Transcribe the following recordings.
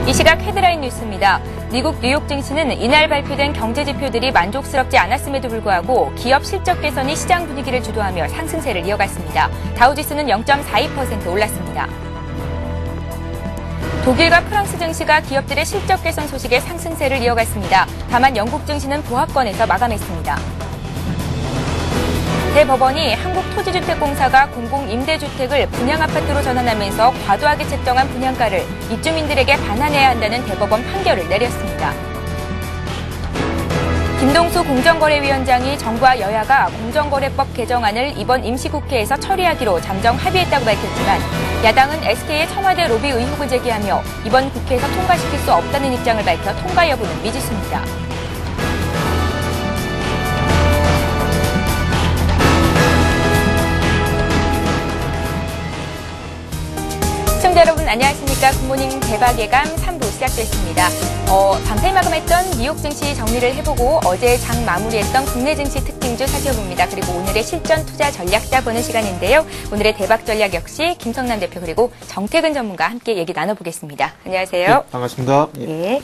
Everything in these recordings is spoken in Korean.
이 시각 헤드라인 뉴스입니다. 미국 뉴욕 증시는 이날 발표된 경제 지표들이 만족스럽지 않았음에도 불구하고 기업 실적 개선이 시장 분위기를 주도하며 상승세를 이어갔습니다. 다우지수는 0.42% 올랐습니다. 독일과 프랑스 증시가 기업들의 실적 개선 소식에 상승세를 이어갔습니다. 다만 영국 증시는 보합권에서 마감했습니다. 대법원이 한국토지주택공사가 공공임대주택을 분양아파트로 전환하면서 과도하게 책정한 분양가를 입주민들에게 반환해야 한다는 대법원 판결을 내렸습니다. 김동수 공정거래위원장이 정부와 여야가 공정거래법 개정안을 이번 임시국회에서 처리하기로 잠정 합의했다고 밝혔지만 야당은 SK의 청와대 로비 의혹을 제기하며 이번 국회에서 통과시킬 수 없다는 입장을 밝혀 통과 여부는 미지수입니다. 시청자 여러분 안녕하십니까. 굿모닝 대박 예감 3부 시작됐습니다. 밤새 마감했던 뉴욕 증시 정리를 해보고 어제 장 마무리했던 국내 증시 특징주 살펴봅니다. 그리고 오늘의 실전 투자 전략 짜보는 시간인데요. 오늘의 대박 전략 역시 김성남 대표 그리고 정태근 전문가와 함께 얘기 나눠보겠습니다. 안녕하세요. 네, 반갑습니다. 예.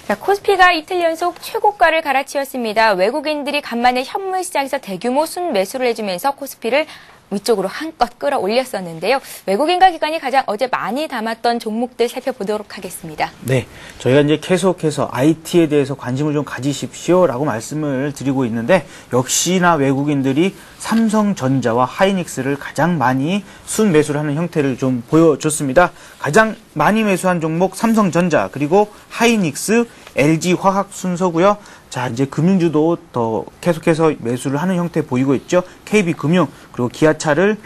자, 코스피가 이틀 연속 최고가를 갈아치웠습니다. 외국인들이 간만에 현물 시장에서 대규모 순매수를 해주면서 코스피를 위쪽으로 한껏 끌어올렸었는데요. 외국인과 기관이 가장 어제 많이 담았던 종목들 살펴보도록 하겠습니다. 네, 저희가 이제 계속해서 IT에 대해서 관심을 좀 가지십시오라고 말씀을 드리고 있는데 역시나 외국인들이 삼성전자와 하이닉스를 가장 많이 순매수를 하는 형태를 좀 보여줬습니다. 가장 많이 매수한 종목 삼성전자 그리고 하이닉스, LG화학 순서고요. 자, 이제 금융주도 더 계속해서 매수를 하는 형태 보이고 있죠. KB금융 그리고 기아차를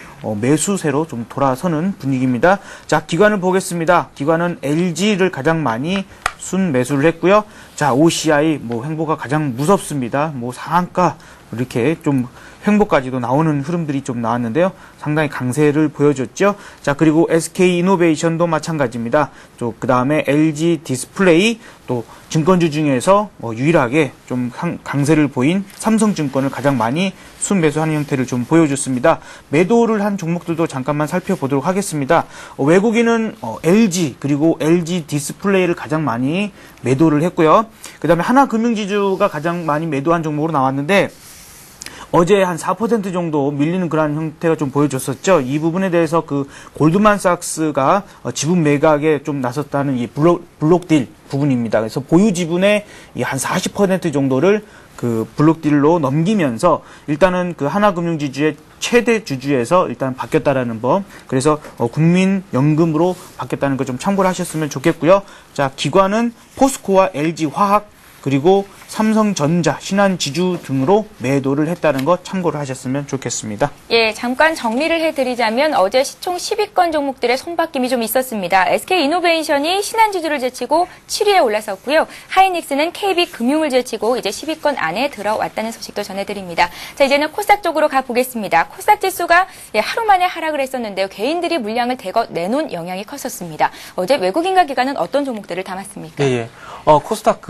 매수세로 좀 돌아서는 분위기입니다. 자, 기관을 보겠습니다. 기관은 LG를 가장 많이 순매수를 했고요. 자, OCI 횡보가 가장 무섭습니다. 상한가 이렇게 좀 횡보까지도 나오는 흐름들이 좀 나왔는데요. 상당히 강세를 보여줬죠. 자, 그리고 SK이노베이션도 마찬가지입니다. 또 그다음에 LG 디스플레이 또 증권주 중에서 유일하게 좀 강세를 보인 삼성증권을 가장 많이 순매수하는 형태를 좀 보여줬습니다. 매도를 한 종목들도 잠깐만 살펴보도록 하겠습니다. 외국인은 LG 그리고 LG 디스플레이를 가장 많이 매도를 했고요. 그다음에 하나금융지주가 가장 많이 매도한 종목으로 나왔는데 어제 한 4% 정도 밀리는 그런 형태가 좀 보여줬었죠. 이 부분에 대해서 그 골드만삭스가 지분 매각에 좀 나섰다는 이 블록딜 부분입니다. 그래서 보유 지분의 한 40% 정도를 그 블록딜로 넘기면서 일단은 그 하나금융지주의 최대 주주에서 일단 바뀌었다라는 법. 그래서 국민연금으로 바뀌었다는 거 좀 참고를 하셨으면 좋겠고요. 자, 기관은 포스코와 LG화학 그리고 삼성전자, 신한지주 등으로 매도를 했다는 것 참고를 하셨으면 좋겠습니다. 예, 잠깐 정리를 해드리자면 어제 시총 10위권 종목들의 손바뀜이 좀 있었습니다. SK이노베이션이 신한지주를 제치고 7위에 올라섰고요. 하이닉스는 KB금융을 제치고 이제 10위권 안에 들어왔다는 소식도 전해드립니다. 자, 이제는 코스닥 쪽으로 가보겠습니다. 코스닥 지수가 하루 만에 하락을 했었는데요. 개인들이 물량을 대거 내놓은 영향이 컸었습니다. 어제 외국인과 기관은 어떤 종목들을 담았습니까? 예. 코스닥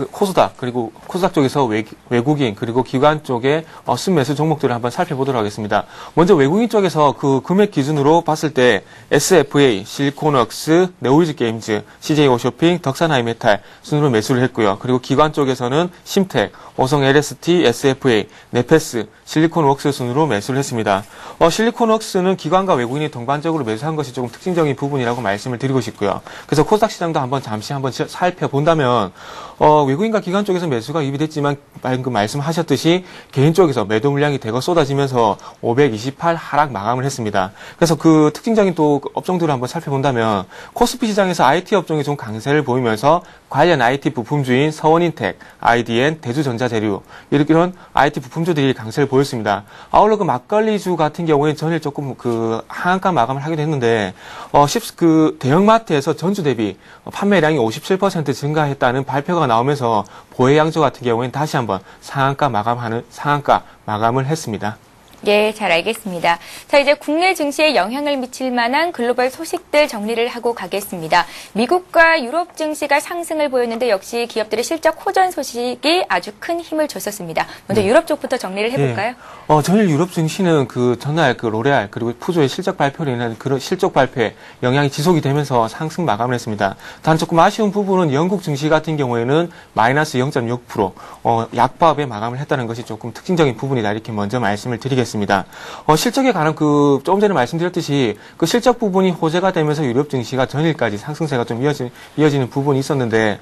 그리고 코스닥 쪽에서 외국인 그리고 기관 쪽의 순매수 종목들을 한번 살펴보도록 하겠습니다. 먼저 외국인 쪽에서 그 금액 기준으로 봤을 때 SFA, 실리콘웍스, 네오이즈게임즈, CJ오쇼핑, 덕산하이메탈 순으로 매수를 했고요. 그리고 기관 쪽에서는 심텍, 오성 LST, SFA, 네페스, 실리콘웍스 순으로 매수를 했습니다. 실리콘웍스는 기관과 외국인이 동반적으로 매수한 것이 조금 특징적인 부분이라고 말씀을 드리고 싶고요. 그래서 코스닥 시장도 잠시 한번 살펴본다면 외국인과 기관 쪽에서 매수가 유입됐지만 방금 말씀하셨듯이 개인 쪽에서 매도 물량이 대거 쏟아지면서 528 하락 마감을 했습니다. 그래서 그 특징적인 또 업종들을 한번 살펴본다면 코스피 시장에서 IT 업종이 좀 강세를 보이면서 관련 IT 부품주인 서원인텍, IDN, 대주전자재료 이런 IT 부품주들이 강세를 보였습니다. 아울러 그 막걸리주 같은 경우에 전일 조금 그 하한가 마감을 하기도 했는데 그 대형마트에서 전주 대비 판매량이 57% 증가했다는 발표가 나오면서 보혜양조 같은 경우에는 다시 한번 상한가 마감을 했습니다. 예, 잘 알겠습니다. 자, 이제 국내 증시에 영향을 미칠 만한 글로벌 소식들 정리를 하고 가겠습니다. 미국과 유럽 증시가 상승을 보였는데 역시 기업들의 실적 호전 소식이 아주 큰 힘을 줬었습니다. 먼저 유럽 쪽부터 정리를 해볼까요? 전일 유럽 증시는 전날 로레알 그리고 푸조의 실적 발표로 인한 그런 실적 발표에 영향이 지속이 되면서 상승 마감을 했습니다. 단 조금 아쉬운 부분은 영국 증시 같은 경우에는 마이너스 0.6%, 약밥에 마감을 했다는 것이 조금 특징적인 부분이다. 이렇게 먼저 말씀을 드리겠습니다. 실적에 관한 조금 전에 말씀드렸듯이 그 실적 부분이 호재가 되면서 유럽 증시가 전일까지 상승세가 좀 이어지는 부분이 있었는데,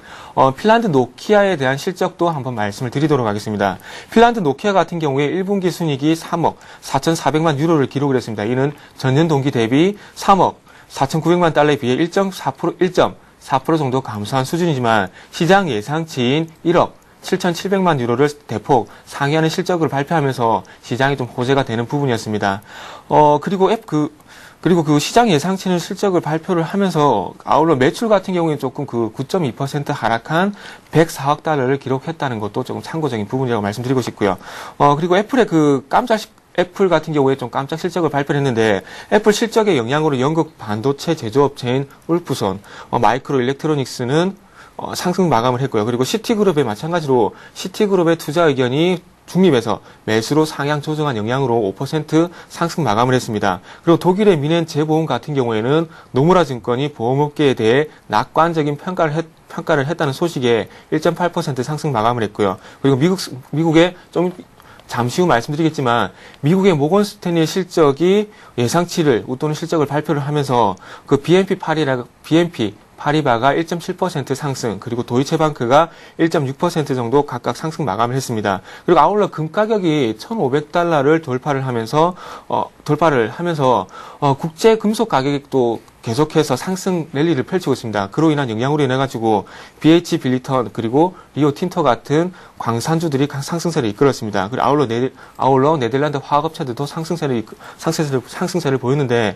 핀란드 노키아에 대한 실적도 한번 말씀을 드리도록 하겠습니다. 핀란드 노키아 같은 경우에 1분기 순이익이 3억 4,400만 유로를 기록을 했습니다. 이는 전년 동기 대비 3억 4,900만 달러에 비해 1.4% 정도 감소한 수준이지만 시장 예상치인 1억 7,700만 유로를 대폭 상회하는 실적을 발표하면서 시장이 좀 호재가 되는 부분이었습니다. 그리고 그 시장 예상치는 실적을 발표를 하면서 아울러 매출 같은 경우에 조금 9.2% 하락한 104억 달러를 기록했다는 것도 조금 참고적인 부분이라고 말씀드리고 싶고요. 그리고 애플 같은 경우에 좀 깜짝 실적을 발표를 했는데, 애플 실적의 영향으로 영국 반도체 제조업체인 울프손, 마이크로 일렉트로닉스는 상승 마감을 했고요. 그리고 시티그룹에 마찬가지로 시티그룹의 투자 의견이 중립에서 매수로 상향 조정한 영향으로 5% 상승 마감을 했습니다. 그리고 독일의 미넨 재보험 같은 경우에는 노무라 증권이 보험업계에 대해 낙관적인 평가를 했다는 소식에 1.8% 상승 마감을 했고요. 그리고 미국의 잠시 후 말씀드리겠지만 미국의 모건 스탠리의 실적이 예상치를 웃도는 실적을 발표를 하면서 그 BNP 파리바가 1.7% 상승, 그리고 도이체방크가 1.6% 정도 각각 상승 마감을 했습니다. 그리고 아울러 금 가격이 1,500달러를 돌파를 하면서 국제 금속 가격도 계속해서 상승 랠리를 펼치고 있습니다. 그로 인한 영향으로 인해가지고 BH 빌리턴 그리고 리오 틴토 같은 광산주들이 상승세를 이끌었습니다. 그리고 아울러 네덜란드 화학업체들도 상승세를 보였는데,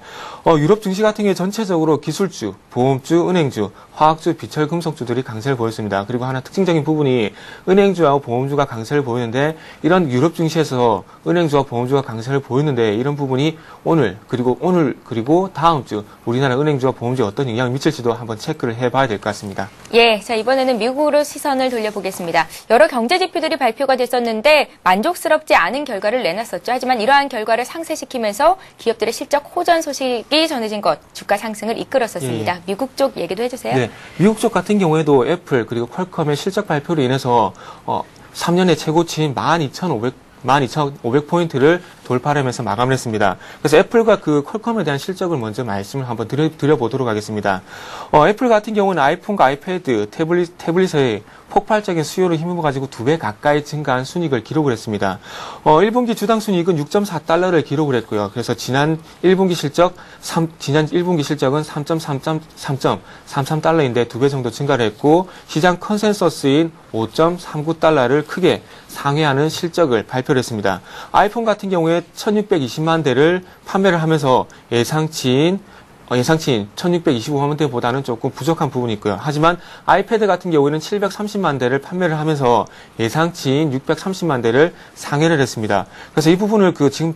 유럽 증시 같은 경우에 전체적으로 기술주, 보험주, 은행주, 화학주, 비철금속주들이 강세를 보였습니다. 그리고 하나 특징적인 부분이 은행주하고 보험주가 강세를 보이는데, 이런 유럽 증시에서 은행주와 보험주가 강세를 보였는데, 이런 부분이 오늘 그리고 다음 주 우리나라 은행주와 보험주에 어떤 영향을 미칠지도 한번 체크를 해봐야 될 것 같습니다. 예, 자 이번에는 미국으로 시선을 돌려보겠습니다. 여러 경제 지표들이 발표가 됐었는데 만족스럽지 않은 결과를 내놨었죠. 하지만 이러한 결과를 상쇄시키면서 기업들의 실적 호전 소식이 전해진 것, 주가 상승을 이끌었었습니다. 예. 미국 쪽 얘기도 해주세요. 네, 미국 쪽 같은 경우에도 애플 그리고 퀄컴의 실적 발표로 인해서 3년의 최고치인 12,500포인트를 돌파하면서 마감을 했습니다. 그래서 애플과 퀄컴에 대한 실적을 먼저 말씀을 한번 드려보도록 하겠습니다. 애플 같은 경우는 아이폰과 아이패드, 태블릿의 폭발적인 수요를 힘입어가지고 2배 가까이 증가한 순이익을 기록을 했습니다. 1분기 주당 순이익은 6.4달러를 기록을 했고요. 그래서 지난 1분기 실적은 3.33달러인데 2배 정도 증가를 했고, 시장 컨센서스인 5.39달러를 크게 상회하는 실적을 발표를 했습니다. 아이폰 같은 경우에 1,620만 대를 판매를 하면서 예상치인 1,625만 대보다는 조금 부족한 부분이 있고요. 하지만 아이패드 같은 경우에는 730만 대를 판매를 하면서 예상치인 630만 대를 상회를 했습니다. 그래서 이 부분을 지금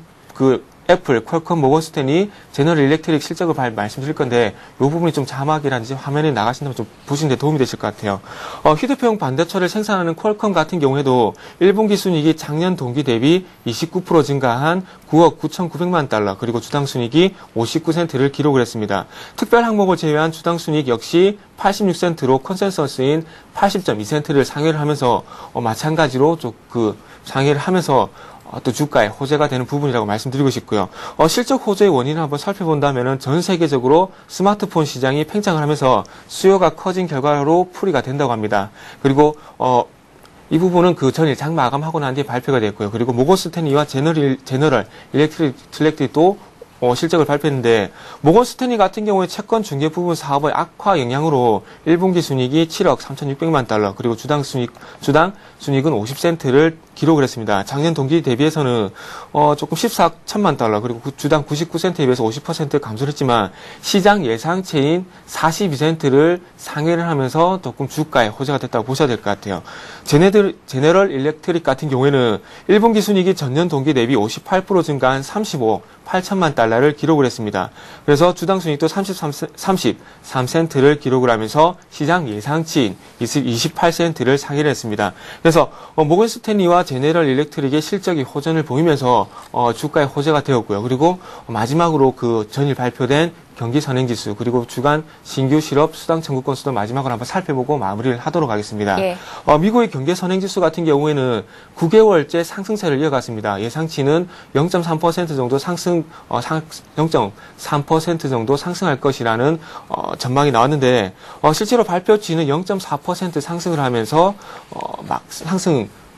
애플, 퀄컴, 모건 스탠리, 제너럴 일렉트릭 실적을 말씀드릴 건데, 이 부분이 좀 자막이라든지 화면에 나가신다면 좀 보시는데 도움이 되실 것 같아요. 휴대폰 반도체를 생산하는 퀄컴 같은 경우에도 1분기 순이익이 작년 동기 대비 29% 증가한 9억 9,900만 달러, 그리고 주당 순이익이 59센트를 기록을 했습니다. 특별 항목을 제외한 주당 순이익 역시 86센트로 컨센서스인 80.2센트를 상회를 하면서 마찬가지로 상회를 하면서 또 주가에 호재가 되는 부분이라고 말씀드리고 싶고요. 실적 호재의 원인을 한번 살펴본다면은 전 세계적으로 스마트폰 시장이 팽창을 하면서 수요가 커진 결과로 풀이가 된다고 합니다. 그리고 이 부분은 전일 장 마감하고 난 뒤에 발표가 됐고요. 그리고 모건 스탠리와 제너럴 일렉트릭도 실적을 발표했는데 모건 스탠리 같은 경우에 채권 중개 부분 사업의 악화 영향으로 1분기 순이익이 7억 3,600만 달러 그리고 주당 순이익은 50센트를 기록을 했습니다. 작년 동기 대비해서는 조금 14억 1천만 달러 그리고 주당 99센트에 비해서 50% 감소를 했지만 시장 예상치인 42센트를 상회를 하면서 조금 주가에 호재가 됐다고 보셔야 될 것 같아요. 제네럴 일렉트릭 같은 경우에는 1분기 순이익이 전년 동기 대비 58% 증가한 35억 8천만 달러를 기록을 했습니다. 그래서 주당 순이익도 33센트를 기록을 하면서 시장 예상치인 28센트를 상회를 했습니다. 그래서 모건 스탠리와 제네럴 일렉트릭의 실적이 호전을 보이면서 주가의 호재가 되었고요. 그리고 마지막으로 그 전일 발표된 경기 선행지수 그리고 주간 신규 실업 수당 청구 건수도 마지막으로 한번 살펴보고 마무리를 하도록 하겠습니다. 예. 미국의 경기 선행지수 같은 경우에는 9개월째 상승세를 이어갔습니다. 예상치는 0.3% 정도 0.3% 정도 상승할 것이라는 전망이 나왔는데 실제로 발표치는 0.4% 상승을 하면서 막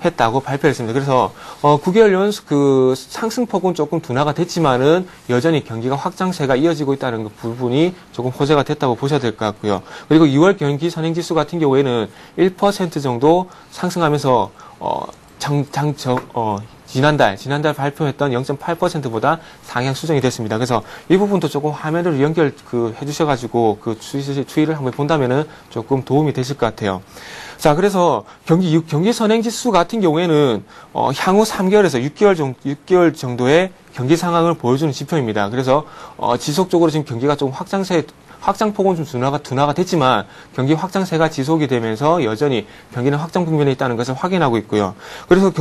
했다고 발표했습니다. 그래서 9개월 연속 그 상승폭은 조금 둔화가 됐지만은 여전히 경기가 확장세가 이어지고 있다는 그 부분이 조금 호재가 됐다고 보셔야 될 것 같고요. 그리고 2월 경기 선행지수 같은 경우에는 1% 정도 상승하면서 지난달 발표했던 0.8%보다 상향 수정이 됐습니다. 그래서 이 부분도 조금 화면으로 해주셔가지고 그 추이를 한번 본다면은 조금 도움이 되실 것 같아요. 자, 그래서 경기 선행지수 같은 경우에는 향후 3개월에서 6개월 정도의 경기 상황을 보여주는 지표입니다. 그래서 지속적으로 지금 경기가 좀 확장폭은 좀 둔화가 됐지만 경기 확장세가 지속이 되면서 여전히 경기는 확장 국면에 있다는 것을 확인하고 있고요. 그래서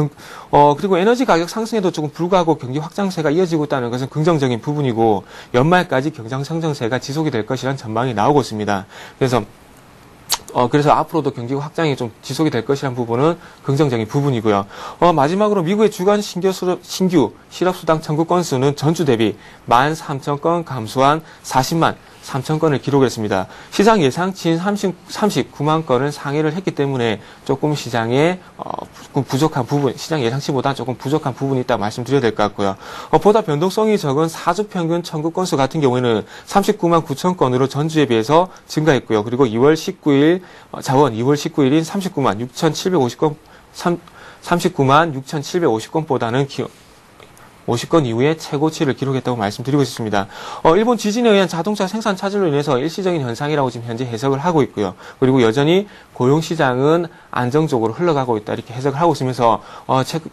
그리고 에너지 가격 상승에도 조금 불구하고 경기 확장세가 이어지고 있다는 것은 긍정적인 부분이고 연말까지 경장 성장세가 지속이 될 것이라는 전망이 나오고 있습니다. 그래서 앞으로도 경기 확장이 좀 지속이 될 것이라는 부분은 긍정적인 부분이고요. 마지막으로 미국의 주간 신규 실업수당 청구 건수는 전주 대비 13,000건 감소한 40만 3,000건을 기록했습니다. 시장 예상치인 39만 건을 상회를 했기 때문에 조금 시장에 부족한 부분, 시장 예상치보다 조금 부족한 부분이 있다 말씀드려야 될 것 같고요. 보다 변동성이 적은 4주 평균 청구 건수 같은 경우에는 39만 9천 건으로 전주에 비해서 증가했고요. 그리고 2월 19일인 39만 6,750건, 39만 6,750건보다는 50건 이후에 최고치를 기록했다고 말씀드리고 있습니다. 일본 지진에 의한 자동차 생산 차질로 인해서 일시적인 현상이라고 지금 현재 해석을 하고 있고요. 그리고 여전히 고용시장은 안정적으로 흘러가고 있다 이렇게 해석을 하고 있으면서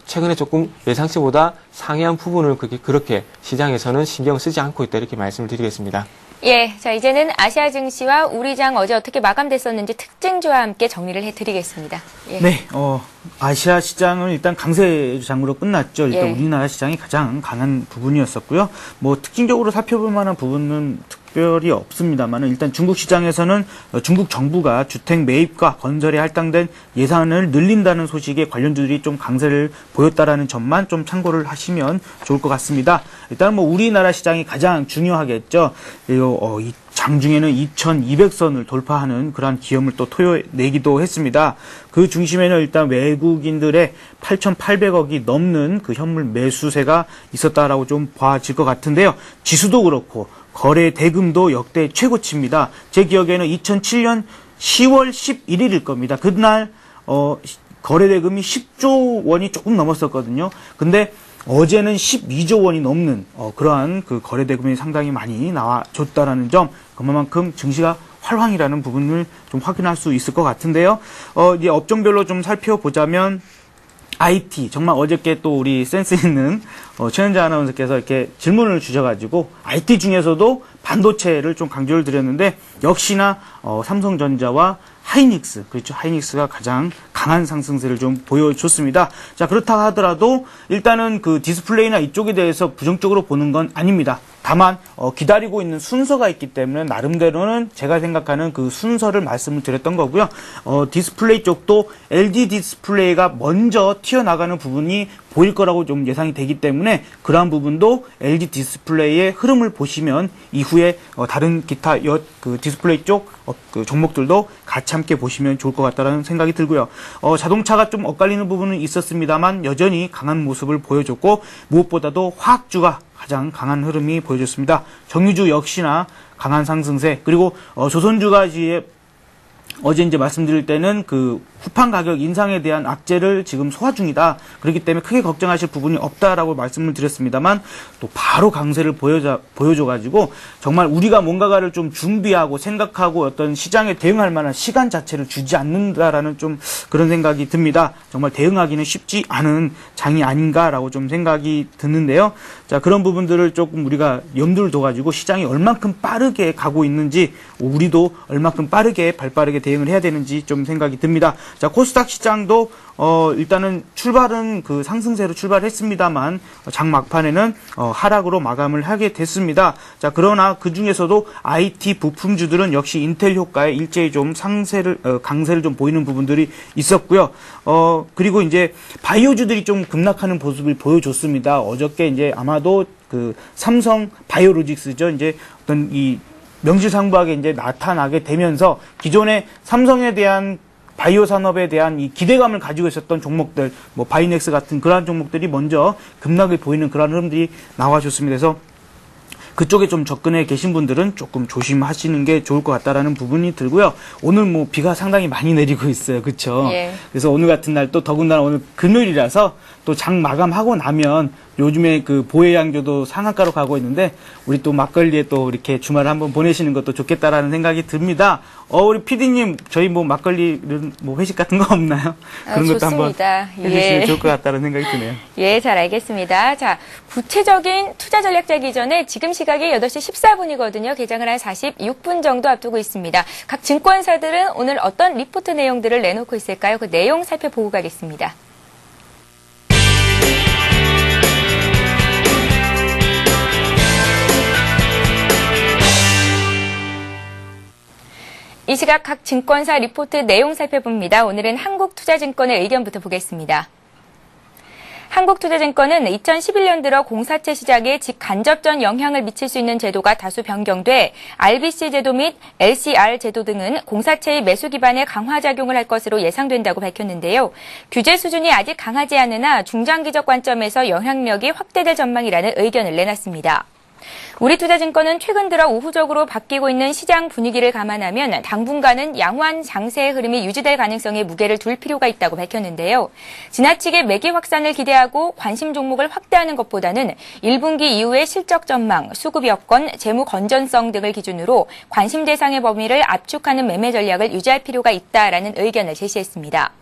최근에 조금 예상치보다 상회한 부분을 그렇게 시장에서는 신경 쓰지 않고 있다 이렇게 말씀을 드리겠습니다. 예, 자 이제는 아시아 증시와 우리장 어제 어떻게 마감됐었는지 특징주와 함께 정리를 해드리겠습니다. 예. 네, 아시아 시장은 일단 강세 장으로 끝났죠. 일단 예. 우리나라 시장이 가장 강한 부분이었었고요. 뭐 특징적으로 살펴볼 만한 부분은 특별히 없습니다만 일단 중국 시장에서는 중국 정부가 주택 매입과 건설에 할당된 예산을 늘린다는 소식에 관련주들이 좀 강세를 보였다라는 점만 좀 참고를 하시면 좋을 것 같습니다. 일단 뭐 우리나라 시장이 가장 중요하겠죠. 이 장중에는 2,200선을 돌파하는 그러한 기염을 또 토해내기도 했습니다. 그 중심에는 일단 외국인들의 8,800억이 넘는 그 현물 매수세가 있었다라고 좀 봐질 것 같은데요. 지수도 그렇고 거래 대금도 역대 최고치입니다. 제 기억에는 2007년 10월 11일일 겁니다. 그날 거래 대금이 10조 원이 조금 넘었었거든요. 근데 어제는 12조 원이 넘는 그러한 그 거래 대금이 상당히 많이 나와줬다라는 점, 그만큼 증시가 활황이라는 부분을 좀 확인할 수 있을 것 같은데요. 이제 업종별로 좀 살펴보자면 IT, 정말 어저께 또 우리 센스 있는 최현자 아나운서께서 이렇게 질문을 주셔가지고 IT 중에서도 반도체를 좀 강조를 드렸는데 역시나 삼성전자와 하이닉스, 그렇죠. 하이닉스가 가장 강한 상승세를 좀 보여줬습니다. 자, 그렇다 하더라도 일단은 그 디스플레이나 이쪽에 대해서 부정적으로 보는 건 아닙니다. 다만 기다리고 있는 순서가 있기 때문에 나름대로는 제가 생각하는 그 순서를 말씀을 드렸던 거고요. 디스플레이 쪽도 LG 디스플레이가 먼저 튀어나가는 부분이 보일 거라고 좀 예상이 되기 때문에 그러한 부분도 LG 디스플레이의 흐름을 보시면 이후에 다른 기타 그 디스플레이 쪽 그 종목들도 같이 함께 보시면 좋을 것 같다는 생각이 들고요. 자동차가 좀 엇갈리는 부분은 있었습니다만 여전히 강한 모습을 보여줬고 무엇보다도 화학주가 가장 강한 흐름이 보여졌습니다. 정유주 역시나 강한 상승세, 그리고 조선주가 어제 이제 말씀드릴 때는 그 후판 가격 인상에 대한 악재를 지금 소화 중이다. 그렇기 때문에 크게 걱정하실 부분이 없다라고 말씀을 드렸습니다만 또 바로 강세를 보여줘가지고 정말 우리가 뭔가를 좀 준비하고 생각하고 어떤 시장에 대응할 만한 시간 자체를 주지 않는다라는 좀 그런 생각이 듭니다. 정말 대응하기는 쉽지 않은 장이 아닌가라고 좀 생각이 드는데요. 자, 그런 부분들을 조금 우리가 염두를 둬가지고 시장이 얼만큼 빠르게 가고 있는지, 우리도 얼만큼 빠르게 발빠르게 대응을 해야 되는지 좀 생각이 듭니다. 자, 코스닥 시장도 일단은 출발은 그 상승세로 출발했습니다만 장 막판에는 하락으로 마감을 하게 됐습니다. 자, 그러나 그 중에서도 IT 부품주들은 역시 인텔 효과에 일제히 좀 강세를 좀 보이는 부분들이 있었고요. 그리고 이제 바이오주들이 좀 급락하는 모습을 보여줬습니다. 어저께 이제 아마도 그 삼성 바이오로직스죠. 이제 어떤 이 명실상부하게 이제 나타나게 되면서 기존의 삼성에 대한 바이오 산업에 대한 이 기대감을 가지고 있었던 종목들, 뭐 바이넥스 같은 그러한 종목들이 먼저 급락을 보이는 그런 흐름들이 나와줬습니다. 그래서 그쪽에 좀 접근해 계신 분들은 조금 조심하시는 게 좋을 것 같다라는 부분이 들고요. 오늘 뭐 비가 상당히 많이 내리고 있어요. 그렇죠? 예. 그래서 오늘 같은 날 또 더군다나 오늘 금요일이라서 또 장 마감하고 나면 요즘에 그 보혜양조도 상한가로 가고 있는데 우리 또 막걸리에 또 이렇게 주말을 한번 보내시는 것도 좋겠다라는 생각이 듭니다. 우리 PD님, 저희 뭐 막걸리는 뭐 회식 같은 거 없나요? 그런 것도 좋습니다. 한번 해주시면 좋을 것 같다는 생각이 드네요. 예, 잘 알겠습니다. 자, 구체적인 투자 전략 짜기 전에 지금 시각이 8시 14분이거든요. 개장을 한 46분 정도 앞두고 있습니다. 각 증권사들은 오늘 어떤 리포트 내용들을 내놓고 있을까요? 그 내용 살펴보고 가겠습니다. 이 시각 각 증권사 리포트 내용 살펴봅니다. 오늘은 한국투자증권의 의견부터 보겠습니다. 한국투자증권은 2011년 들어 공사채 시장에 직간접적 영향을 미칠 수 있는 제도가 다수 변경돼 RBC 제도 및 LCR 제도 등은 공사채의 매수 기반에 강화 작용을 할 것으로 예상된다고 밝혔는데요. 규제 수준이 아직 강하지 않으나 중장기적 관점에서 영향력이 확대될 전망이라는 의견을 내놨습니다. 우리투자증권은 최근 들어 우호적으로 바뀌고 있는 시장 분위기를 감안하면 당분간은 양호한 장세의 흐름이 유지될 가능성에 무게를 둘 필요가 있다고 밝혔는데요. 지나치게 매기 확산을 기대하고 관심 종목을 확대하는 것보다는 1분기 이후의 실적 전망, 수급 여건, 재무 건전성 등을 기준으로 관심 대상의 범위를 압축하는 매매 전략을 유지할 필요가 있다라는 의견을 제시했습니다.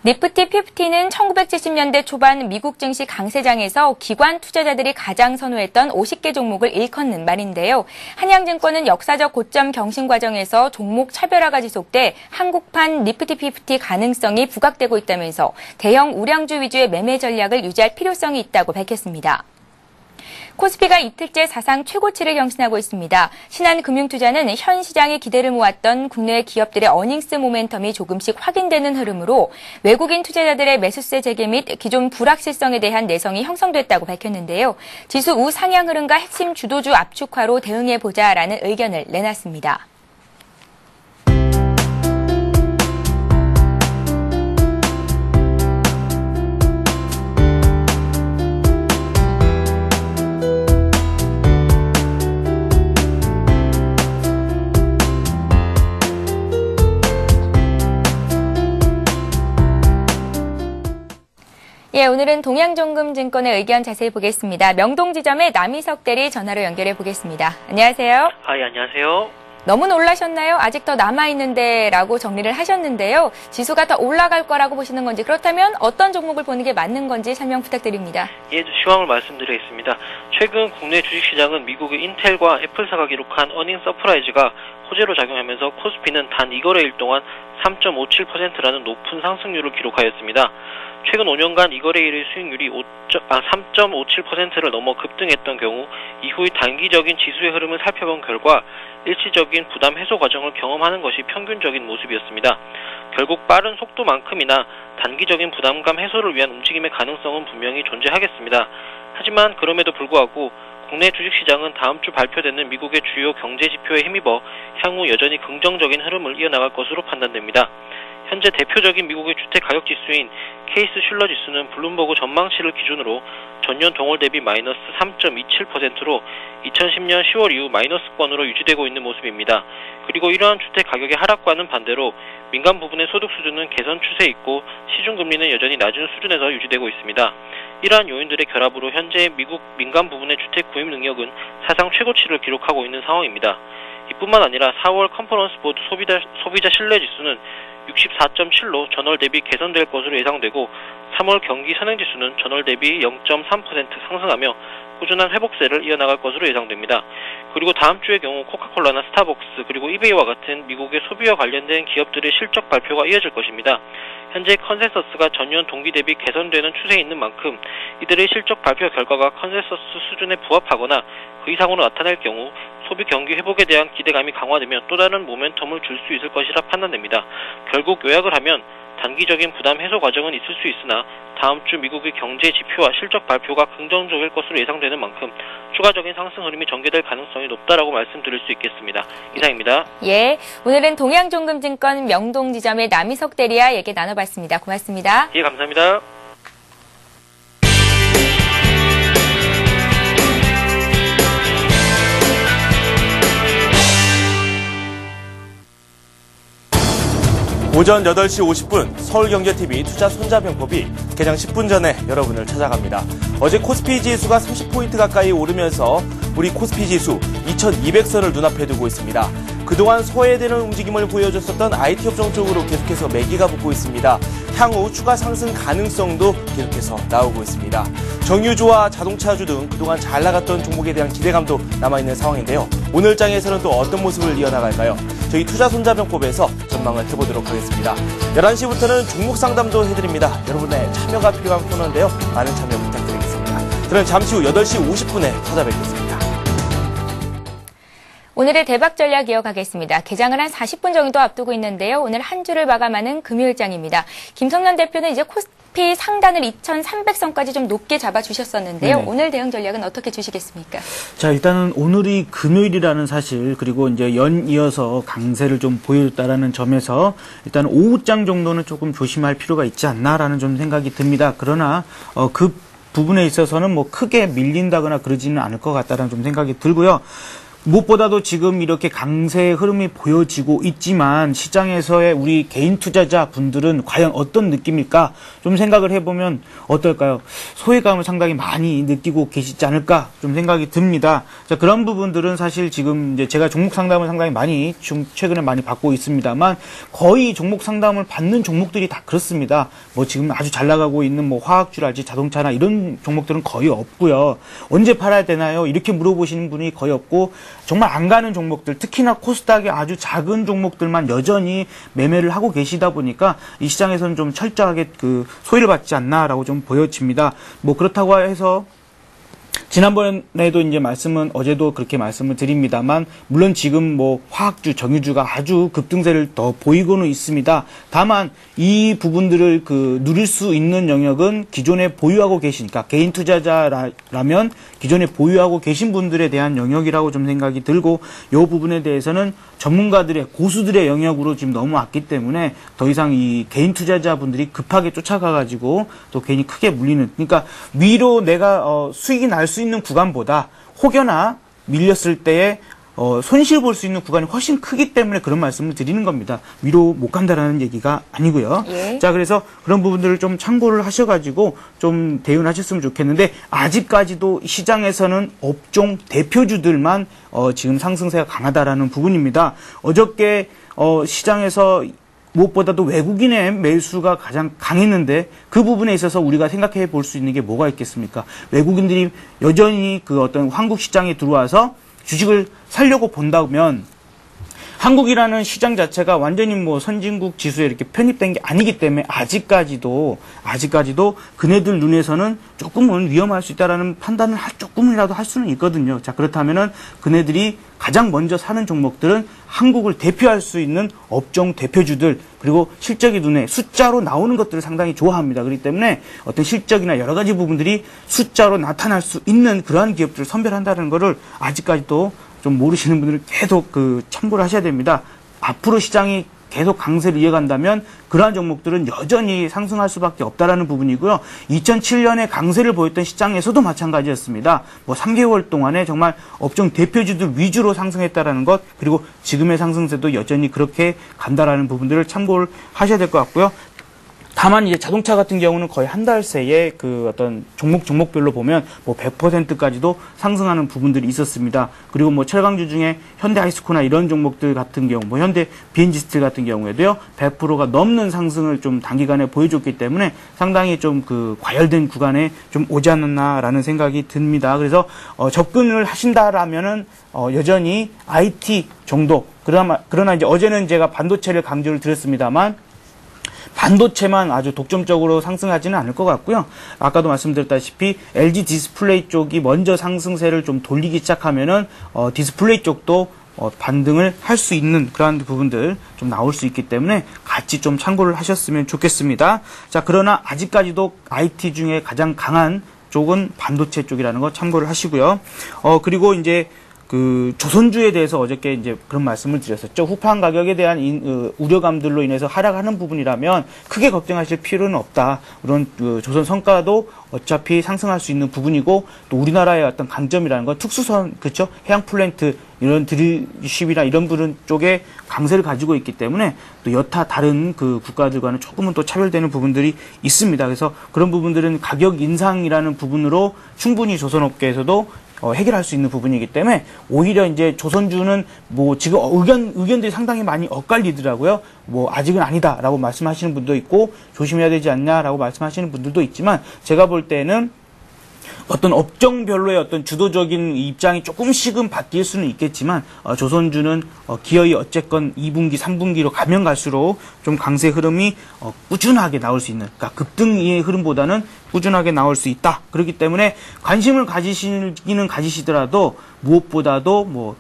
니프티 50는 1970년대 초반 미국 증시 강세장에서 기관 투자자들이 가장 선호했던 50개 종목을 일컫는 말인데요. 한양증권은 역사적 고점 경신 과정에서 종목 차별화가 지속돼 한국판 니프티 50 가능성이 부각되고 있다면서 대형 우량주 위주의 매매 전략을 유지할 필요성이 있다고 밝혔습니다. 코스피가 이틀째 사상 최고치를 경신하고 있습니다. 신한금융투자는 현 시장의 기대를 모았던 국내 기업들의 어닝스 모멘텀이 조금씩 확인되는 흐름으로 외국인 투자자들의 매수세 재개 및 기존 불확실성에 대한 내성이 형성됐다고 밝혔는데요. 지수 우상향 흐름과 핵심 주도주 압축화로 대응해보자라는 의견을 내놨습니다. 예, 오늘은 동양종금증권의 의견 자세히 보겠습니다. 명동지점의 남희석 대리 전화로 연결해 보겠습니다. 안녕하세요. 예, 안녕하세요. 너무 놀라셨나요? 아직 더 남아있는데 라고 정리를 하셨는데요. 지수가 더 올라갈 거라고 보시는 건지, 그렇다면 어떤 종목을 보는 게 맞는 건지 설명 부탁드립니다. 예, 시황을 말씀드리겠습니다. 최근 국내 주식시장은 미국의 인텔과 애플사가 기록한 어닝 서프라이즈가 호재로 작용하면서 코스피는 단 2거래일 동안 3.57%라는 높은 상승률을 기록하였습니다. 최근 5년간 이거래일의 수익률이 3.57%를 넘어 급등했던 경우 이후의 단기적인 지수의 흐름을 살펴본 결과 일시적인 부담 해소 과정을 경험하는 것이 평균적인 모습이었습니다. 결국 빠른 속도만큼이나 단기적인 부담감 해소를 위한 움직임의 가능성은 분명히 존재하겠습니다. 하지만 그럼에도 불구하고 국내 주식시장은 다음 주 발표되는 미국의 주요 경제 지표에 힘입어 향후 여전히 긍정적인 흐름을 이어나갈 것으로 판단됩니다. 현재 대표적인 미국의 주택 가격 지수인 케이스 슐러 지수는 블룸버그 전망치를 기준으로 전년 동월 대비 마이너스 3.27%로 2010년 10월 이후 마이너스권으로 유지되고 있는 모습입니다. 그리고 이러한 주택 가격의 하락과는 반대로 민간 부분의 소득 수준은 개선 추세에 있고 시중금리는 여전히 낮은 수준에서 유지되고 있습니다. 이러한 요인들의 결합으로 현재 미국 민간 부분의 주택 구입 능력은 사상 최고치를 기록하고 있는 상황입니다. 이뿐만 아니라 4월 컨퍼런스 보드 소비자 신뢰 지수는 64.7로 전월 대비 개선될 것으로 예상되고 3월 경기 선행지수는 전월 대비 0.3% 상승하며 꾸준한 회복세를 이어나갈 것으로 예상됩니다. 그리고 다음 주의 경우 코카콜라나 스타벅스 그리고 이베이와 같은 미국의 소비와 관련된 기업들의 실적 발표가 이어질 것입니다. 현재 컨센서스가 전년 동기 대비 개선되는 추세에 있는 만큼 이들의 실적 발표 결과가 컨센서스 수준에 부합하거나 그 이상으로 나타날 경우 소비 경기 회복에 대한 기대감이 강화되며 또 다른 모멘텀을 줄 수 있을 것이라 판단됩니다. 결국 요약을 하면 단기적인 부담 해소 과정은 있을 수 있으나 다음 주 미국의 경제 지표와 실적 발표가 긍정적일 것으로 예상되는 만큼 추가적인 상승 흐름이 전개될 가능성이 높다라고 말씀드릴 수 있겠습니다. 이상입니다. 예, 오늘은 동양종금증권 명동지점의 남희석 대리와 얘기 나눠봤습니다. 고맙습니다. 예, 감사합니다. 오전 8시 50분 서울경제TV 투자 손자병법이 개장 10분 전에 여러분을 찾아갑니다. 어제 코스피 지수가 30포인트 가까이 오르면서 우리 코스피 지수 2200선을 눈앞에 두고 있습니다. 그동안 소외되는 움직임을 보여줬었던 IT 업종 쪽으로 계속해서 매기가 붙고 있습니다. 향후 추가 상승 가능성도 계속해서 나오고 있습니다. 정유주와 자동차주 등 그동안 잘 나갔던 종목에 대한 기대감도 남아있는 상황인데요. 오늘 장에서는 또 어떤 모습을 이어나갈까요? 저희 투자손자병법에서 전망을 해보도록 하겠습니다. 11시부터는 종목 상담도 해드립니다. 여러분의 참여가 필요한 코너인데요. 많은 참여 부탁드리겠습니다. 저는 잠시 후 8시 50분에 찾아뵙겠습니다. 오늘의 대박 전략 이어가겠습니다. 개장을 한 40분 정도 앞두고 있는데요. 오늘 한 주를 마감하는 금요일장입니다. 김성년 대표는 이제 코스피 상단을 2,300선까지 좀 높게 잡아주셨었는데요. 네네. 오늘 대응 전략은 어떻게 주시겠습니까? 자, 일단은 오늘이 금요일이라는 사실, 그리고 이제 연이어서 강세를 좀 보여줬다라는 점에서 일단 오후장 정도는 조금 조심할 필요가 있지 않나라는 좀 생각이 듭니다. 그러나 그 부분에 있어서는 뭐 크게 밀린다거나 그러지는 않을 것 같다라는 좀 생각이 들고요. 무엇보다도 지금 이렇게 강세의 흐름이 보여지고 있지만 시장에서의 우리 개인 투자자 분들은 과연 어떤 느낌일까 좀 생각을 해보면 어떨까요? 소외감을 상당히 많이 느끼고 계시지 않을까 좀 생각이 듭니다. 자, 그런 부분들은 사실 지금 이제 제가 종목 상담을 상당히 많이 최근에 많이 받고 있습니다만 거의 종목 상담을 받는 종목들이 다 그렇습니다. 뭐 지금 아주 잘 나가고 있는 뭐 화학주랄지 자동차나 이런 종목들은 거의 없고요. 언제 팔아야 되나요? 이렇게 물어보시는 분이 거의 없고 정말 안 가는 종목들, 특히나 코스닥의 아주 작은 종목들만 여전히 매매를 하고 계시다 보니까 이 시장에서는 좀 철저하게 그 소외를 받지 않나라고 좀 보여집니다. 뭐 그렇다고 해서 지난번에도 이제 어제도 그렇게 말씀을 드립니다만, 물론 지금 뭐 화학주, 정유주가 아주 급등세를 더 보이고는 있습니다. 다만 이 부분들을 누릴 수 있는 영역은 기존에 보유하고 계시니까, 개인 투자자라면 기존에 보유하고 계신 분들에 대한 영역이라고 좀 생각이 들고, 이 부분에 대해서는 전문가들의, 고수들의 영역으로 지금 넘어왔기 때문에 더 이상 이 개인 투자자분들이 급하게 쫓아가가지고 또 괜히 크게 물리는, 그러니까 위로 내가 수익이 날 수 있는 구간보다 혹여나 밀렸을 때에 손실 볼 수 있는 구간이 훨씬 크기 때문에 그런 말씀을 드리는 겁니다. 위로 못 간다라는 얘기가 아니고요. 예. 자, 그래서 그런 부분들을 좀 참고를 하셔가지고 좀 대응하셨으면 좋겠는데, 아직까지도 시장에서는 업종 대표주들만 지금 상승세가 강하다라는 부분입니다. 어저께 시장에서 무엇보다도 외국인의 매수가 가장 강했는데, 그 부분에 있어서 우리가 생각해 볼 수 있는 게 뭐가 있겠습니까? 외국인들이 여전히 어떤 한국 시장에 들어와서 주식을 사려고 본다면, 한국이라는 시장 자체가 완전히 뭐 선진국 지수에 이렇게 편입된 게 아니기 때문에 아직까지도 그네들 눈에서는 조금은 위험할 수 있다라는 판단을 조금이라도 할 수는 있거든요. 자, 그렇다면은 그네들이 가장 먼저 사는 종목들은 한국을 대표할 수 있는 업종 대표주들, 그리고 실적이 눈에 숫자로 나오는 것들을 상당히 좋아합니다. 그렇기 때문에 어떤 실적이나 여러 가지 부분들이 숫자로 나타날 수 있는 그러한 기업들을 선별한다는 거를 아직까지도 좀 모르시는 분들은 계속 참고를 하셔야 됩니다. 앞으로 시장이 계속 강세를 이어간다면 그러한 종목들은 여전히 상승할 수밖에 없다라는 부분이고요. 2007년에 강세를 보였던 시장에서도 마찬가지였습니다. 뭐 3개월 동안에 정말 업종 대표주들 위주로 상승했다라는 것, 그리고 지금의 상승세도 여전히 그렇게 간다라는 부분들을 참고를 하셔야 될 것 같고요. 다만 이제 자동차 같은 경우는 거의 한 달 새에 그 어떤 종목별로 보면 뭐 100%까지도 상승하는 부분들이 있었습니다. 그리고 뭐 철강주 중에 현대 아이스코나 이런 종목들 같은 경우, 뭐 현대 BNG 스틸 같은 경우에도요, 100%가 넘는 상승을 좀 단기간에 보여줬기 때문에 상당히 좀 그 과열된 구간에 좀 오지 않았나라는 생각이 듭니다. 그래서 접근을 하신다라면은 여전히 IT 정도. 그러나 이제 어제는 제가 반도체를 강조를 드렸습니다만, 반도체만 아주 독점적으로 상승하지는 않을 것 같고요. 아까도 말씀드렸다시피 LG 디스플레이 쪽이 먼저 상승세를 좀 돌리기 시작하면은 디스플레이 쪽도 반등을 할 수 있는 그러한 부분들 좀 나올 수 있기 때문에 같이 좀 참고를 하셨으면 좋겠습니다. 자, 그러나 아직까지도 IT 중에 가장 강한 쪽은 반도체 쪽이라는 거 참고를 하시고요. 그리고 이제 그 조선주에 대해서 어저께 이제 그런 말씀을 드렸었죠. 후판 가격에 대한 우려감들로 인해서 하락하는 부분이라면 크게 걱정하실 필요는 없다. 물론 조선 성과도 어차피 상승할 수 있는 부분이고, 또 우리나라의 어떤 강점이라는 건 특수선, 그렇죠? 해양 플랜트 이런 드릴십이나 이런 부분 쪽에 강세를 가지고 있기 때문에 또 여타 다른 그 국가들과는 조금은 또 차별되는 부분들이 있습니다. 그래서 그런 부분들은 가격 인상이라는 부분으로 충분히 조선업계에서도 해결할 수 있는 부분이기 때문에 오히려 이제 조선주는 뭐 지금 의견들이 상당히 많이 엇갈리더라고요. 뭐 아직은 아니다라고 말씀하시는 분도 있고 조심해야 되지 않냐라고 말씀하시는 분들도 있지만, 제가 볼 때는 어떤 업종별로의 어떤 주도적인 입장이 조금씩은 바뀔 수는 있겠지만, 조선주는 기어이 어쨌건 2분기, 3분기로 가면 갈수록 좀 강세 흐름이 꾸준하게 나올 수 있는, 그러니까 급등의 흐름보다는 꾸준하게 나올 수 있다. 그렇기 때문에 관심을 가지시기는 가지시더라도 무엇보다도 뭐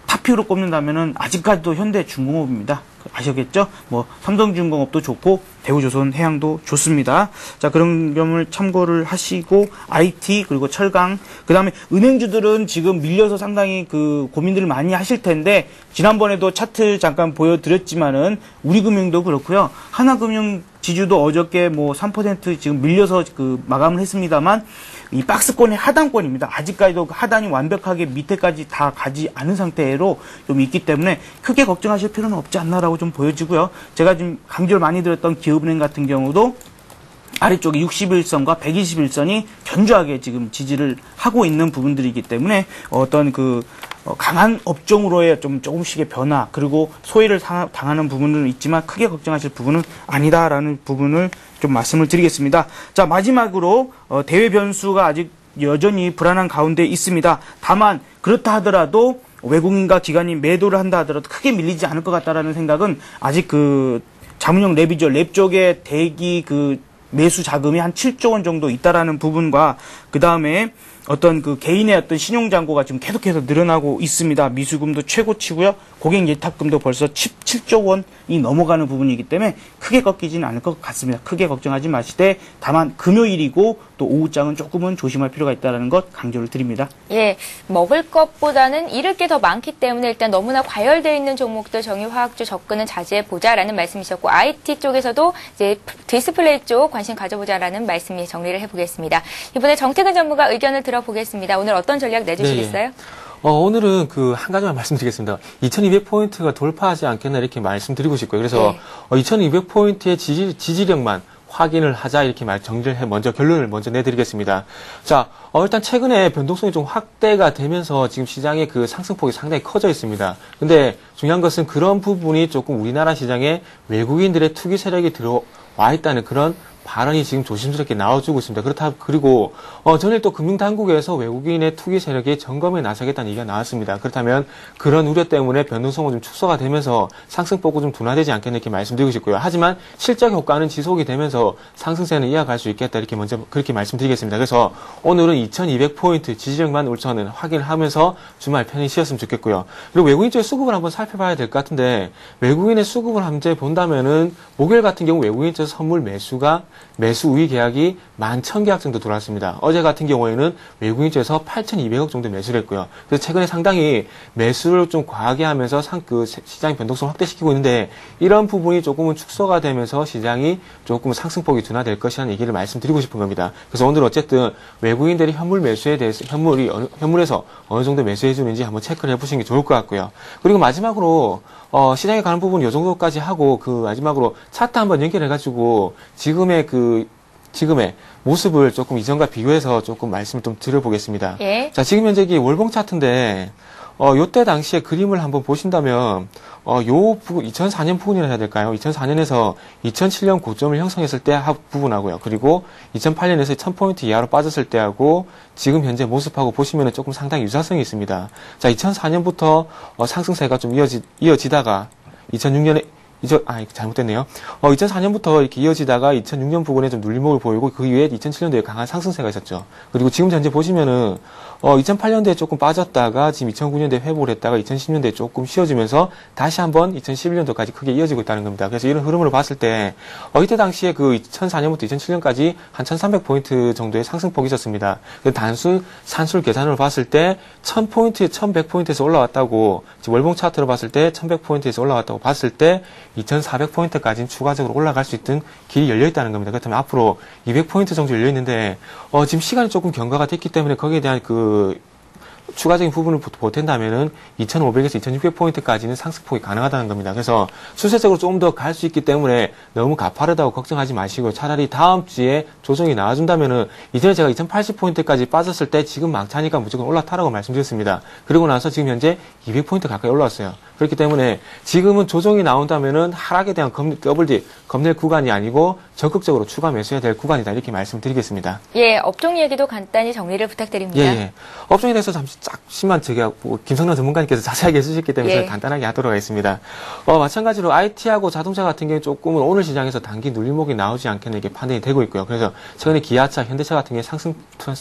탑피로 꼽는다면은 아직까지도 현대중공업입니다. 아시겠죠? 뭐 삼성중공업도 좋고 대우조선해양도 좋습니다. 자, 그런 점을 참고를 하시고, IT 그리고 철강, 그다음에 은행주들은 지금 밀려서 상당히 그 고민들을 많이 하실 텐데, 지난번에도 차트 잠깐 보여드렸지만은 우리금융도 그렇고요. 하나금융 지주도 어저께 뭐 3% 지금 밀려서 그 마감을 했습니다만, 이 박스권의 하단권입니다. 아직까지도 하단이 완벽하게 밑에까지 다 가지 않은 상태로 좀 있기 때문에 크게 걱정하실 필요는 없지 않나라고 좀 보여지고요. 제가 지금 강조를 많이 드렸던 기업은행 같은 경우도 아래쪽에 61선과 121선이 견조하게 지금 지지를 하고 있는 부분들이기 때문에 어떤 그 강한 업종으로의 조금씩의 변화, 그리고 소외를 당하는 부분은 있지만 크게 걱정하실 부분은 아니다라는 부분을 좀 말씀을 드리겠습니다. 자, 마지막으로 대외 변수가 아직 여전히 불안한 가운데 있습니다. 다만 그렇다 하더라도 외국인과 기관이 매도를 한다 하더라도 크게 밀리지 않을 것 같다라는 생각은, 아직 그 자문형 랩이죠. 랩 쪽에 대기 그 매수 자금이 한 7조 원 정도 있다라는 부분과, 그 다음에 어떤 그 개인의 어떤 신용잔고가 지금 계속해서 늘어나고 있습니다. 미수금도 최고치고요. 고객 예탁금도 벌써 17조 원이 넘어가는 부분이기 때문에 크게 꺾이지는 않을 것 같습니다. 크게 걱정하지 마시되, 다만 금요일이고 또 오후장은 조금은 조심할 필요가 있다는 것 강조를 드립니다. 예, 먹을 것보다는 잃을 게 더 많기 때문에 일단 너무나 과열되어 있는 종목들 정유화학주 접근은 자제해보자라는 말씀이셨고, IT 쪽에서도 이제 디스플레이 쪽 관심 가져보자라는 말씀이 정리를 해보겠습니다. 이번에 정태근 전무가 의견을 들어보겠습니다. 오늘 어떤 전략 내주시겠어요? 네. 오늘은 그 한 가지만 말씀드리겠습니다. 2200포인트가 돌파하지 않겠나 이렇게 말씀드리고 싶고요. 그래서 2200포인트의 지지력만 확인을 하자, 이렇게 정리를 먼저 결론을 먼저 내드리겠습니다. 자, 일단 최근에 변동성이 좀 확대가 되면서 지금 시장의 그 상승폭이 상당히 커져 있습니다. 근데 중요한 것은 그런 부분이 조금 우리나라 시장에 외국인들의 투기 세력이 들어와 있다는 그런 발언이 지금 조심스럽게 나와주고 있습니다. 그리고 전일 또 금융당국에서 외국인의 투기 세력이 점검에 나서겠다는 얘기가 나왔습니다. 그렇다면 그런 우려 때문에 변동성은 좀 축소가 되면서 상승폭은 좀 둔화되지 않겠나 이렇게 말씀드리고 싶고요. 하지만 실적 효과는 지속이 되면서 상승세는 이어갈 수 있겠다, 이렇게 먼저 그렇게 말씀드리겠습니다. 그래서 오늘은 2200포인트 지지력만 울천은 확인을 하면서 주말 편히 쉬었으면 좋겠고요. 그리고 외국인 쪽의 수급을 한번 살펴봐야 될 것 같은데, 외국인의 수급을 함재 본다면은 목요일 같은 경우 외국인 쪽 선물 매수가 매수 우위 계약이 11,000계약 정도 들어왔습니다. 어제 같은 경우에는 외국인 쪽에서 8,200억 정도 매수를 했고요. 그래서 최근에 상당히 매수를 좀 과하게 하면서 시장의 변동성을 확대시키고 있는데 이런 부분이 조금은 축소가 되면서 시장이 조금 상승폭이 둔화될 것이라는 얘기를 말씀드리고 싶은 겁니다. 그래서 오늘 어쨌든 외국인들이 현물 매수에 대해서 현물에서 어느 정도 매수해 주는지 한번 체크를 해보시는 게 좋을 것 같고요. 그리고 마지막으로 시장에 가는 부분 요 정도까지 하고 마지막으로 차트 한번 연결해가지고 지금의 모습을 조금 이전과 비교해서 조금 말씀을 좀 드려보겠습니다. 예. 자, 지금 현재 이게 월봉 차트인데, 요때 당시에 그림을 한번 보신다면, 요 부분, 2004년 부분이라 해야 될까요? 2004년에서 2007년 고점을 형성했을 때 부분하고요. 그리고 2008년에서 1000포인트 이하로 빠졌을 때하고, 지금 현재 모습하고 보시면은 조금 상당히 유사성이 있습니다. 자, 2004년부터 상승세가 좀 이어지다가, 2006년에, 잘못됐네요. 2004년부터 이렇게 이어지다가 2006년 부분에 좀 눌림목을 보이고 그 이후에 2007년도에 강한 상승세가 있었죠. 그리고 지금 현재 보시면은 2008년도에 조금 빠졌다가 지금 2009년도에 회복을 했다가 2010년도에 조금 쉬어지면서 다시 한번 2011년도까지 크게 이어지고 있다는 겁니다. 그래서 이런 흐름으로 봤을 때 이때 당시에 그 2004년부터 2007년까지 한 1300포인트 정도의 상승폭이 있었습니다. 단순 산술 계산으로 봤을 때 1000포인트, 1100포인트에서 올라왔다고 지금 월봉 차트로 봤을 때 1100포인트에서 올라왔다고 봤을 때 2400포인트까지는 추가적으로 올라갈 수 있던 길이 열려 있다는 겁니다. 그렇다면 앞으로 200포인트 정도 열려 있는데 지금 시간이 조금 경과가 됐기 때문에 거기에 대한 추가적인 부분을 보탠다면은 2,500에서 2,600포인트까지는 상승폭이 가능하다는 겁니다. 그래서 수세적으로 조금 더 갈 수 있기 때문에 너무 가파르다고 걱정하지 마시고 차라리 다음 주에 조정이 나와준다면은 이전에 제가 2,080포인트까지 빠졌을 때 지금 막차니까 무조건 올라타라고 말씀드렸습니다. 그리고 나서 지금 현재 200포인트 가까이 올라왔어요. 그렇기 때문에 지금은 조정이 나온다면은 하락에 대한 겁낼 구간이 아니고 적극적으로 추가 매수해야 될 구간이다 이렇게 말씀드리겠습니다. 예, 업종 얘기도 간단히 정리를 부탁드립니다. 예. 업종에 대해서 잠시만 제가 김성남 전문가님께서 자세하게 해주셨기 때문에 제가 간단하게 하도록 하겠습니다. 마찬가지로 IT하고 자동차 같은 경우에 조금은 오늘 시장에서 단기 눌림목이 나오지 않겠나 이게 판단이 되고 있고요. 그래서 최근에 기아차, 현대차 같은 경우에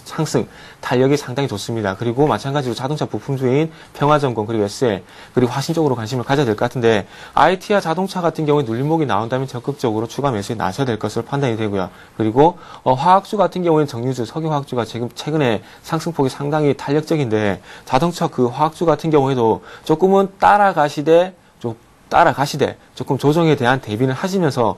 상승 탄력이 상당히 좋습니다. 그리고 마찬가지로 자동차 부품주인 평화전공 그리고 SL 그리고 화신 쪽으로 관심을 가져야 될 것 같은데 IT와 자동차 같은 경우에 눌림목이 나온다면 적극적으로 추가 매수에 나서야 될 것으로 판단이 되고요. 그리고 화학주 같은 경우에는 정유주, 석유화학주가 최근에 상승폭이 상당히 탄력적인데 자동차 화학주 같은 경우에도 조금은 따라가시되 조금 조정에 대한 대비를 하시면서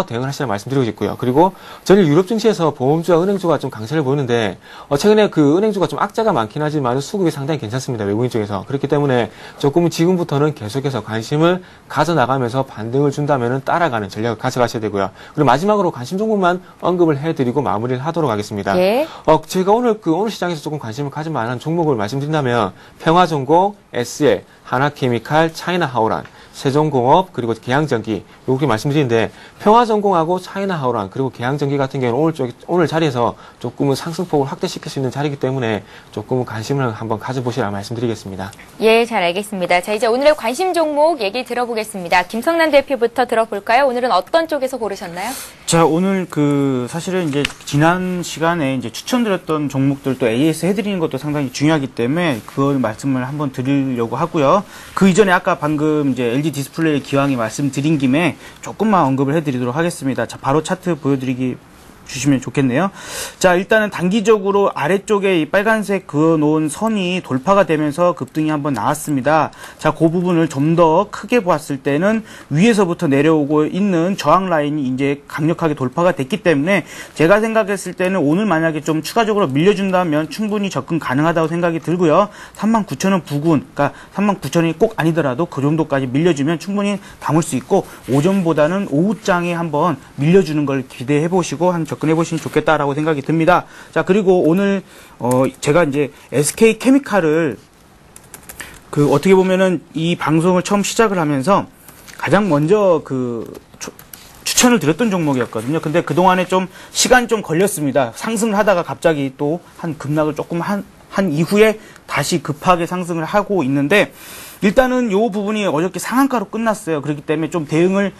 대응을 하시라는 말씀드리고 싶고요. 그리고 전일 유럽 증시에서 보험주와 은행주가 좀 강세를 보이는데 최근에 그 은행주가 좀 악재가 많긴 하지만 수급이 상당히 괜찮습니다. 외국인 쪽에서. 그렇기 때문에 조금 지금부터는 계속해서 관심을 가져나가면서 반등을 준다면 따라가는 전략을 가져가셔야 되고요. 그리고 마지막으로 관심 종목만 언급을 해드리고 마무리를 하도록 하겠습니다. 예. 제가 오늘 시장에서 조금 관심을 가질 만한 종목을 말씀드린다면 평화전공, SL, 하나케미칼, 차이나하오란, 세종공업 그리고 계양전기 이렇게 말씀드리는데 평화전공하고 차이나하오란 그리고 계양전기 같은 경우는 오늘 자리에서 조금은 상승폭을 확대시킬 수 있는 자리이기 때문에 조금은 관심을 한번 가져보시라 말씀드리겠습니다. 예, 잘 알겠습니다. 자, 이제 오늘의 관심 종목 얘기 들어보겠습니다. 김성남 대표부터 들어볼까요? 오늘은 어떤 쪽에서 고르셨나요? 자, 오늘 사실은 이제 지난 시간에 이제 추천드렸던 종목들 또 AS 해드리는 것도 상당히 중요하기 때문에 그 말씀을 한번 드리려고 하고요. 그 이전에 아까 방금 이제 LG 디스플레이 기왕에 말씀드린 김에 조금만 언급을 해드리도록 하겠습니다. 자, 바로 차트 주시면 좋겠네요. 자, 일단은 단기적으로 아래쪽에 이 빨간색 그어놓은 선이 돌파가 되면서 급등이 한번 나왔습니다. 자, 그 부분을 좀 더 크게 보았을 때는 위에서부터 내려오고 있는 저항 라인이 이제 강력하게 돌파가 됐기 때문에 제가 생각했을 때는 오늘 만약에 좀 추가적으로 밀려준다면 충분히 접근 가능하다고 생각이 들고요. 39,000원 부근, 그러니까 39,000원이 꼭 아니더라도 그 정도까지 밀려주면 충분히 담을 수 있고 오전보다는 오후장에 한번 밀려주는 걸 기대해 보시고 접근해 보시면 좋겠다라고 생각이 듭니다. 자, 그리고 오늘 제가 이제 SK 케미칼을 어떻게 보면은 이 방송을 처음 시작을 하면서 가장 먼저 추천을 드렸던 종목이었거든요. 근데 그동안에 좀 시간이 좀 걸렸습니다. 상승을 하다가 갑자기 또 한 급락을 조금 한 이후에 다시 급하게 상승을 하고 있는데 일단은 이 부분이 어저께 상한가로 끝났어요. 그렇기 때문에 좀 대응을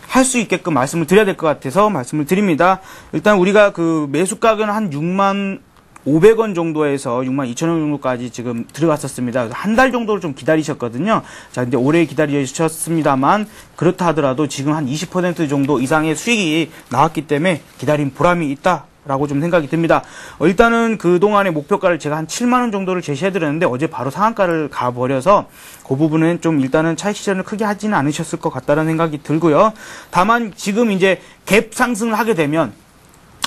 할 수 있게끔 말씀을 드려야 될 것 같아서 말씀을 드립니다. 일단 우리가 매수 가격은 한 500원 정도에서 62,000원 정도까지 지금 들어갔었습니다. 한 달 정도를 좀 기다리셨거든요. 자, 근데 오래 기다리셨습니다만 그렇다 하더라도 지금 한 20% 정도 이상의 수익이 나왔기 때문에 기다린 보람이 있다. 라고 좀 생각이 듭니다. 일단은 그동안의 목표가를 제가 한 7만원 정도를 제시해드렸는데 어제 바로 상한가를 가버려서 그 부분은 좀 일단은 차익 실현을 크게 하지는 않으셨을 것 같다는 생각이 들고요. 다만 지금 이제 갭 상승을 하게 되면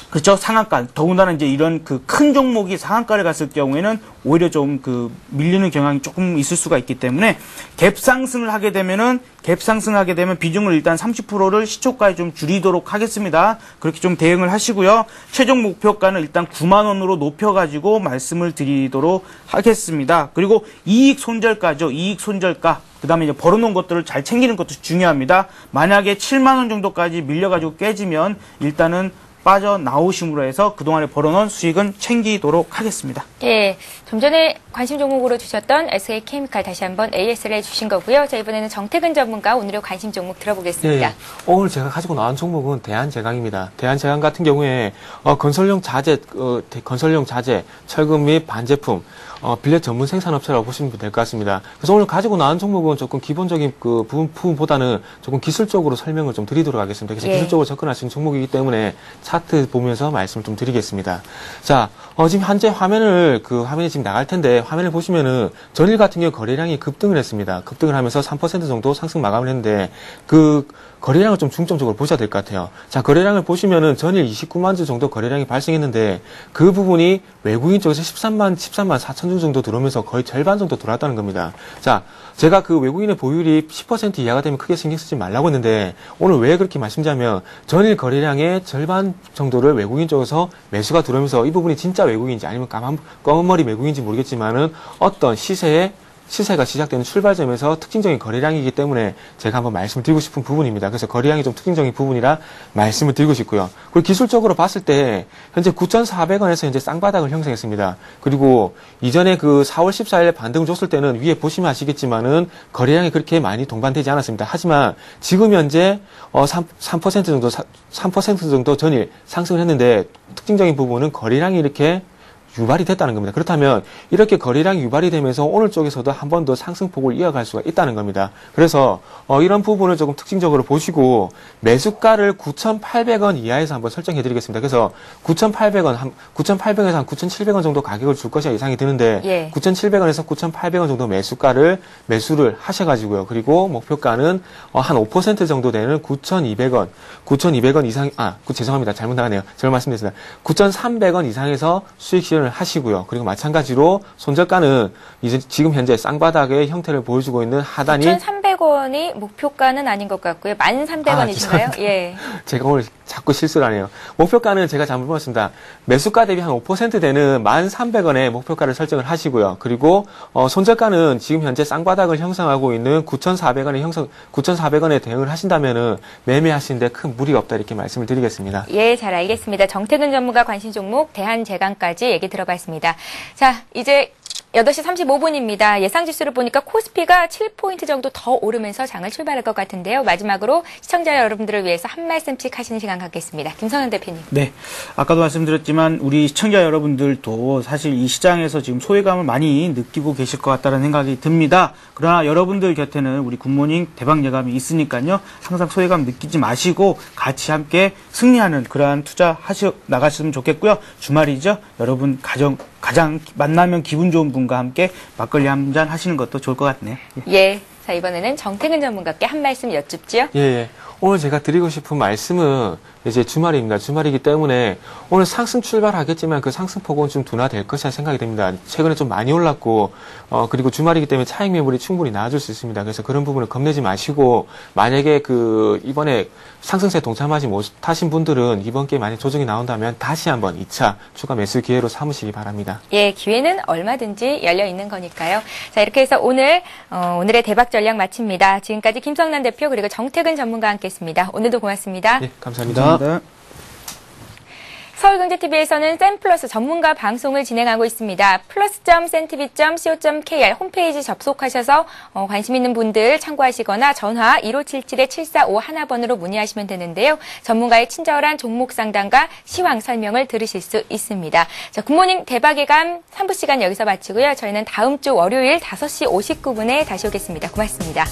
그렇죠. 상한가. 더군다나 이제 이런 그 큰 종목이 상한가를 갔을 경우에는 오히려 좀 그 밀리는 경향이 조금 있을 수가 있기 때문에 갭 상승을 하게 되면 비중을 일단 30%를 시초가에 좀 줄이도록 하겠습니다. 그렇게 좀 대응을 하시고요. 최종 목표가는 일단 9만 원으로 높여가지고 말씀을 드리도록 하겠습니다. 그리고 이익 손절가죠. 이익 손절가. 그 다음에 이제 벌어놓은 것들을 잘 챙기는 것도 중요합니다. 만약에 7만 원 정도까지 밀려가지고 깨지면 일단은 빠져나오심으로 해서 그동안에 벌어놓은 수익은 챙기도록 하겠습니다. 예, 좀 전에 관심 종목으로 주셨던 SK케미칼 다시 한번 AS를 해주신 거고요. 자, 이번에는 정태근 전문가 오늘의 관심 종목 들어보겠습니다. 예, 오늘 제가 가지고 나온 종목은 대한제강입니다. 대한제강 같은 경우에 건설용 자재, 철근 및 반제품, 빌렛 전문 생산업체라고 보시면 될 것 같습니다. 그래서 오늘 가지고 나온 종목은 조금 기본적인 그 부분보다는 조금 기술적으로 설명을 좀 드리도록 하겠습니다. 그래서 기술적으로 접근하시는 종목이기 때문에 차트 보면서 말씀을 좀 드리겠습니다. 자, 지금 현재 화면이 지금 나갈 텐데 화면을 보시면은 전일 같은 경우 거래량이 급등을 했습니다. 급등을 하면서 3% 정도 상승 마감을 했는데 그 거래량을 좀 중점적으로 보셔야 될 것 같아요. 자, 거래량을 보시면은 전일 29만 주 정도 거래량이 발생했는데 그 부분이 외국인 쪽에서 13만 4천 주 정도 들어오면서 거의 절반 정도 들어왔다는 겁니다. 자, 제가 그 외국인의 보유율이 10% 이하가 되면 크게 신경 쓰지 말라고 했는데 오늘 왜 그렇게 말씀드리냐면 전일 거래량의 절반 정도를 외국인 쪽에서 매수가 들어오면서 이 부분이 진짜 외국인인지 아니면 검은머리 외국인인지 모르겠지만은 어떤 시세가 시작되는 출발점에서 특징적인 거래량이기 때문에 제가 한번 말씀을 드리고 싶은 부분입니다. 그래서 거래량이 좀 특징적인 부분이라 말씀을 드리고 싶고요. 그리고 기술적으로 봤을 때 현재 9,400원에서 현재 쌍바닥을 형성했습니다. 그리고 이전에 그 4월 14일에 반등을 줬을 때는 위에 보시면 아시겠지만은 거래량이 그렇게 많이 동반되지 않았습니다. 하지만 지금 현재 3% 정도 전일 상승을 했는데 특징적인 부분은 거래량이 이렇게 유발이 됐다는 겁니다. 그렇다면 이렇게 거래량이 유발이 되면서 오늘 쪽에서도 한 번 더 상승폭을 이어갈 수가 있다는 겁니다. 그래서 이런 부분을 조금 특징적으로 보시고 매수가를 9,800원 이하에서 한번 설정해 드리겠습니다. 그래서 9,800에서 한 9,700원 정도 가격을 줄 것이 예상이 드는데 9,700원에서 9,800원 정도 매수를 하셔가지고요. 그리고 목표가는 한 5% 정도 되는 9,200원 이상, 죄송합니다. 잘못 나가네요. 잘못 말씀드렸습니다. 9,300원 이상에서 수익 실현을 하시고요. 그리고 마찬가지로 손절가는 이제 지금 현재 쌍바닥의 형태를 보여주고 있는 하단이 9,300원이 목표가는 아닌 것 같고요. 1,300원이신가요? 예. 제가 오늘 자꾸 실수를 하네요. 목표가는 제가 잘못 봤습니다. 매수가 대비 한 5% 되는 1,300원의 목표가를 설정을 하시고요. 그리고 손절가는 지금 현재 쌍바닥을 형성하고 있는 9,400원에 대응을 하신다면은 매매하시는데 큰 무리가 없다 이렇게 말씀을 드리겠습니다. 예, 잘 알겠습니다. 정태근 전문가 관심 종목 대한제강까지 얘기 들어봤습니다. 자, 이제 8시 35분입니다. 예상지수를 보니까 코스피가 7포인트 정도 더 오르면서 장을 출발할 것 같은데요. 마지막으로 시청자 여러분들을 위해서 한 말씀씩 하시는 시간 갖겠습니다. 김성현 대표님. 네. 아까도 말씀드렸지만 우리 시청자 여러분들도 사실 이 시장에서 지금 소외감을 많이 느끼고 계실 것 같다는 생각이 듭니다. 그러나 여러분들 곁에는 우리 굿모닝 대박 예감이 있으니까요. 항상 소외감 느끼지 마시고 같이 함께 승리하는 그러한 투자 나가시면 좋겠고요. 주말이죠. 여러분 가장 만나면 기분 좋은 분과 함께 막걸리 한 잔 하시는 것도 좋을 것 같네요. 예. 자, 이번에는 정태근 전문가께 한 말씀 여쭙지요. 예. 오늘 제가 드리고 싶은 말씀은 이제 주말입니다. 주말이기 때문에 오늘 상승 출발하겠지만 그 상승폭은 좀 둔화될 것이라 생각이 됩니다. 최근에 좀 많이 올랐고 그리고 주말이기 때문에 차익 매물이 충분히 나와줄 수 있습니다. 그래서 그런 부분을 겁내지 마시고 만약에 이번에 상승세에 동참하지 못하신 분들은 이번 기회에 만약 조정이 나온다면 다시 한번 2차 추가 매수 기회로 삼으시기 바랍니다. 예, 기회는 얼마든지 열려 있는 거니까요. 자, 이렇게 해서 오늘의 대박 전략 마칩니다. 지금까지 김성란 대표 그리고 정태근 전문가와 함께했습니다. 오늘도 고맙습니다. 네, 감사합니다. 서울경제TV에서는 센플러스 전문가 방송을 진행하고 있습니다. plus.cntv.co.kr 홈페이지 접속하셔서 관심 있는 분들 참고하시거나 전화 1577-7451번으로 문의하시면 되는데요. 전문가의 친절한 종목 상담과 시황 설명을 들으실 수 있습니다. 자, 굿모닝 대박의 감 3부 시간 여기서 마치고요. 저희는 다음 주 월요일 5시 59분에 다시 오겠습니다. 고맙습니다.